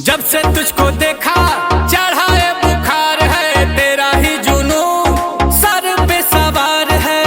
जब से तुझको देखा चढ़ा है बुखार है, तेरा ही जुनून सर पे सवार है।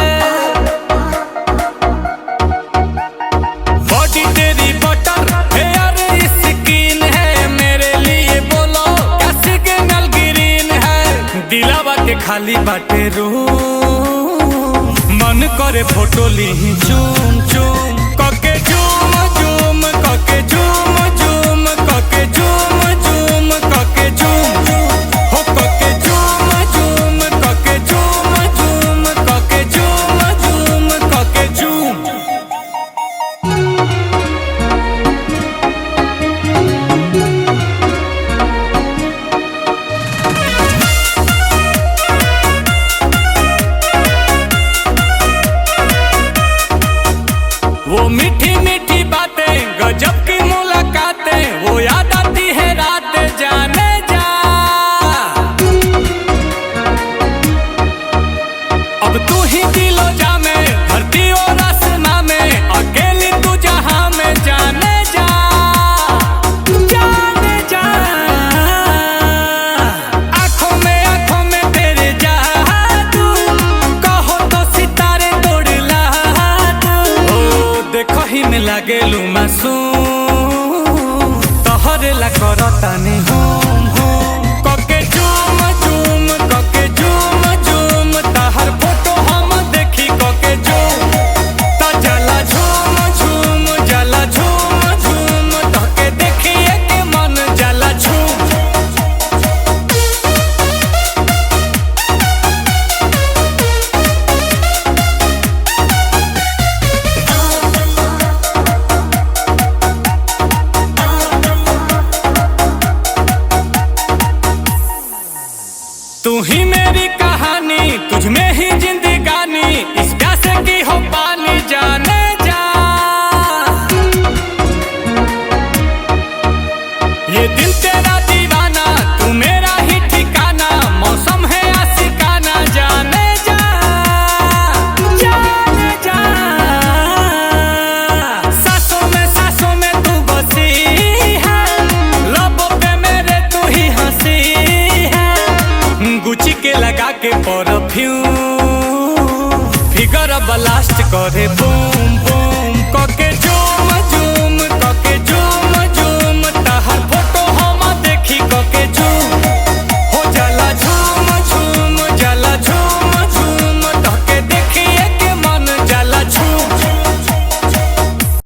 बॉडी तेरी बटर हेयर स्किन है, मेरे लिए बोलो क्या सिग्नल ग्रीन है। दिलावा के खाली बाटे रूम, मन करे फोटो ली चूम चूम कके झूम झूम कके झूम झूम कके झूम झूम कके झूम हो कके झूम झूम कके झूम झूम कके झूम झूम कके झूम। वो मीठी मीठी बातें गजब की मुलाकातें, वो याद आती है रात जाने जा। अब तू ही दिलो जा में धरती और आसमां में, अकेली तू जहां में जाने जा जाने जा। आंखों में तेरे जादू, कहो तो सितारे तोड़ ला तू। देखो ही में लागे लू मासूम, तोहरे ला करतानी हूम हूम कके झूम झूम कके झूम झूम। ताहर फोटो हम देखी कके झूम, ता जला झूम झूम जला झूम झूम, तके देखिए के मन जला झूम। तू ही मेरी कहानी, तुझ में ही जिंदगानी, इस प्यासे की हो पानी जाने जा। ये दिल तेरा दीवाना, तू मेरा ही ठिकाना, मौसम है आशिकाना जाने जा जाने जा। सांसों में तू बसी है, लबों पे मेरे तू ही हंसी है। गुची के लगा के परफ्यूम, फिगर ब्लास्ट करे बूम।